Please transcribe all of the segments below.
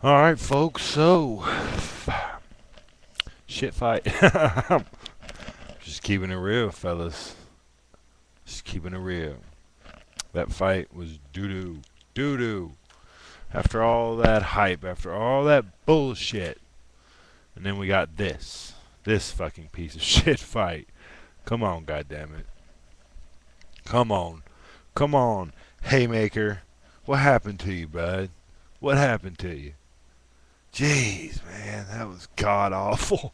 Alright, folks, so. Shit fight. Just keeping it real, fellas. Just keeping it real. That fight was doo doo. Doo doo. After all that hype, after all that bullshit. And then we got this. This fucking piece of shit fight. Come on, goddammit. Come on. Come on, Haymaker. What happened to you, bud? What happened to you? Jeez, man, that was god awful.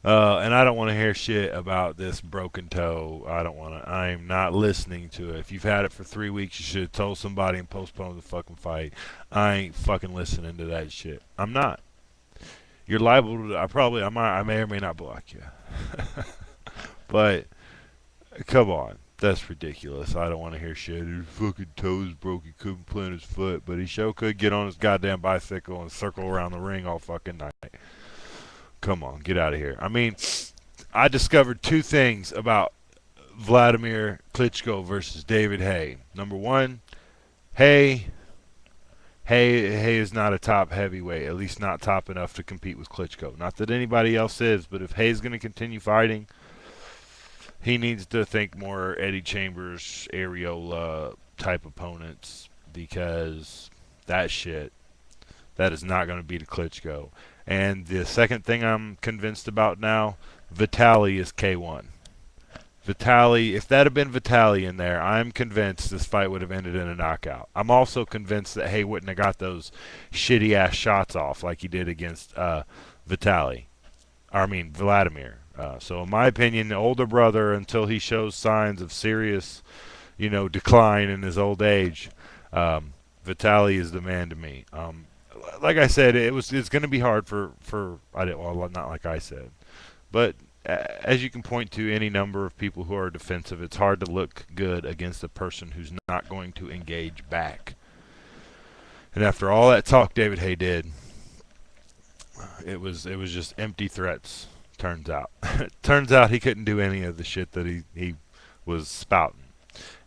And I don't want to hear shit about this broken toe. I don't want to. I am not listening to it. If you've had it for 3 weeks, you should have told somebody and postponed the fucking fight. I ain't fucking listening to that shit. I'm not. You're liable to. I may or may not block you. But come on, that's ridiculous. I don't want to hear shit. His fucking toes broke. He couldn't plant his foot, but he sure could get on his goddamn bicycle and circle around the ring all fucking night. Come on, get out of here. I mean, I discovered two things about Vladimir Klitschko versus David Haye. Number one, Haye is not a top heavyweight, at least not top enough to compete with Klitschko. Not that anybody else is, but if Haye's going to continue fighting, he needs to think more Eddie Chambers, Areola type opponents because that is not going to beat a Klitschko. And the second thing I'm convinced about now, Vitali is K1. Vitali, if that had been Vitali in there, I'm convinced this fight would have ended in a knockout. I'm also convinced that Haye wouldn't have got those shitty ass shots off like he did against Vitali. Vladimir. So in my opinion, the older brother, until he shows signs of serious, decline in his old age, Vitali is the man to me. Like I said, it's going to be hard not like I said, but as you can point to any number of people who are defensive, it's hard to look good against a person who's not going to engage back. And after all that talk David Haye did, it was just empty threats. Turns out he couldn't do any of the shit that he was spouting.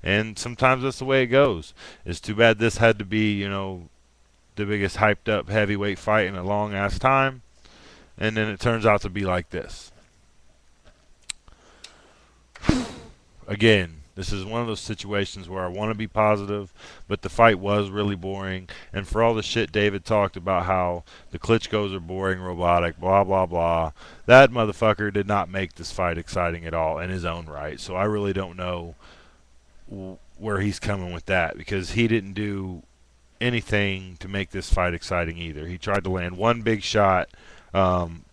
And sometimes that's the way it goes. It's too bad this had to be, the biggest hyped up heavyweight fight in a long ass time, and then it turns out to be like this. Again, this is one of those situations where I want to be positive, but the fight was really boring. And for all the shit David talked about how the Klitschkos are boring, robotic, blah, blah, blah, that motherfucker did not make this fight exciting at all in his own right. So I really don't know where he's coming with that, because he didn't do anything to make this fight exciting either. He tried to land one big shot 2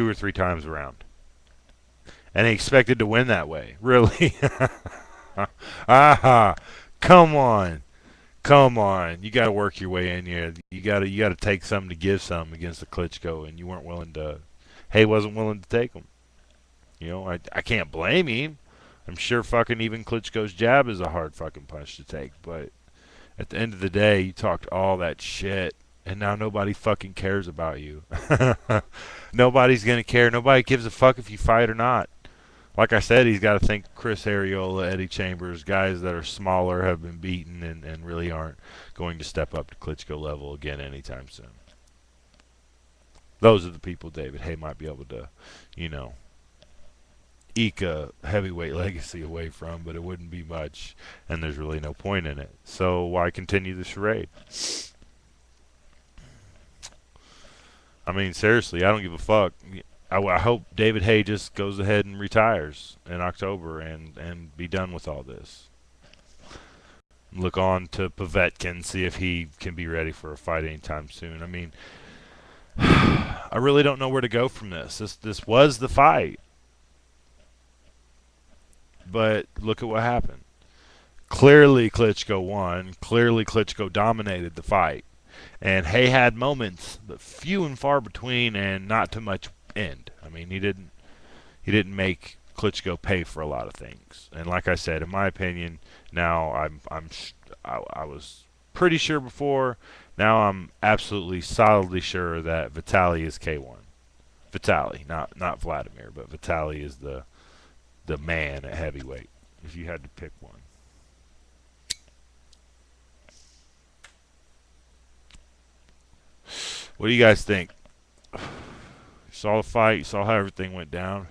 or 3 times around. And he expected to win that way. Really? Aha! Come on, come on! You got to work your way in here. You got to take some to give some against the Klitschko, and you weren't willing to. Haye wasn't willing to take them. I can't blame him. I'm sure fucking even Klitschko's jab is a hard fucking punch to take. But at the end of the day, you talked all that shit, and now nobody fucking cares about you. Nobody's gonna care. Nobody gives a fuck if you fight or not. Like I said, he's got to think Chris Areola, Eddie Chambers, guys that are smaller, have been beaten and really aren't going to step up to Klitschko level again anytime soon. Those are the people David Haye might be able to, eke a heavyweight legacy away from, but it wouldn't be much, and there's really no point in it. So why continue the charade? I mean, seriously, I don't give a fuck. I hope David Haye just goes ahead and retires in October and be done with all this. Look on to Povetkin, see if he can be ready for a fight anytime soon. I mean, I really don't know where to go from this. This was the fight, but look at what happened. Clearly, Klitschko won. Clearly, Klitschko dominated the fight, and Haye had moments, but few and far between, and not too much end. I mean, he didn't make Klitschko pay for a lot of things. And like I said, in my opinion, now I was pretty sure before. Now I'm absolutely solidly sure that Vitali is K1. Vitali, not Vladimir, but Vitali is the man at heavyweight. If you had to pick one. What do you guys think? You saw the fight. You saw how everything went down.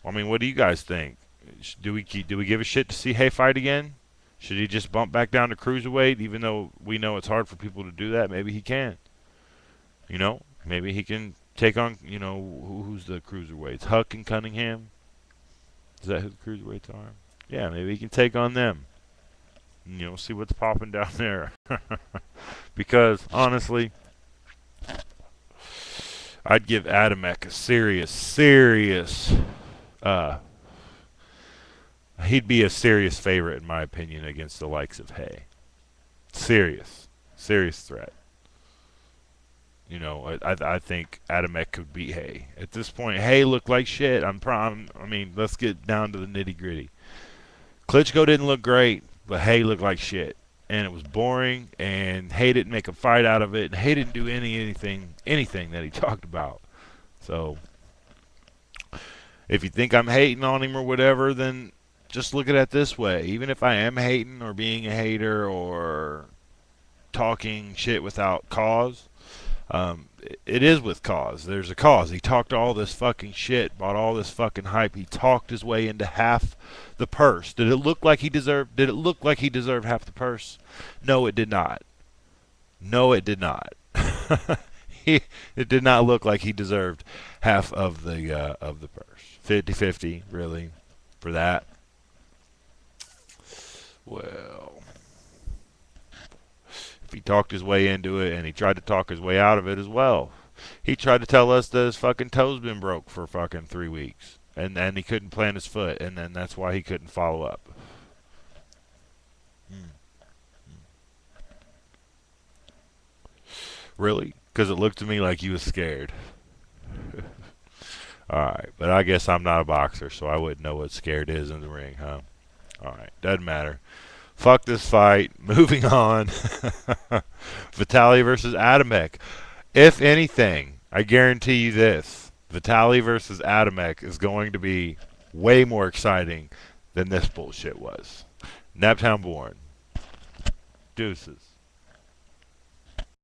I mean, what do you guys think? Do we give a shit to see Haye fight again? Should he just bump back down to cruiserweight, even though we know it's hard for people to do that? Maybe he can. You know, maybe he can take on, you know, who's the cruiserweights? Huck and Cunningham? Is that who the cruiserweights are? Yeah, maybe he can take on them. You know, see what's popping down there. Because, honestly, I'd give Adamek a serious, he'd be a serious favorite, in my opinion, against the likes of Haye. Serious threat. You know, I think Adamek could beat Haye. At this point, Haye looked like shit. I mean, let's get down to the nitty gritty. Klitschko didn't look great, but Haye looked like shit. And it was boring, and Haye didn't make a fight out of it, and Haye didn't do anything that he talked about. So, if you think I'm hating on him or whatever, then just look at it this way. Even if I am hating or being a hater or talking shit without cause, it is with cause. There's a cause. He talked all this fucking shit, bought all this fucking hype. He talked his way into half the purse. Did it look like he deserved half the purse? No, it did not. No, it did not. It did not look like he deserved half of the purse. 50-50, really, for that. Well, he talked his way into it, and he tried to talk his way out of it as well. He tried to tell us that his fucking toe's been broke for fucking 3 weeks, and he couldn't plant his foot, and then that's why he couldn't follow up. Really? Because it looked to me like he was scared. Alright, but I guess I'm not a boxer, so I wouldn't know what scared is in the ring, huh? Alright, doesn't matter. Fuck this fight. Moving on. Vitaly versus Adamek. If anything, I guarantee you this. Vitaly versus Adamek is going to be way more exciting than this bullshit was. NaptownBorn. Deuces.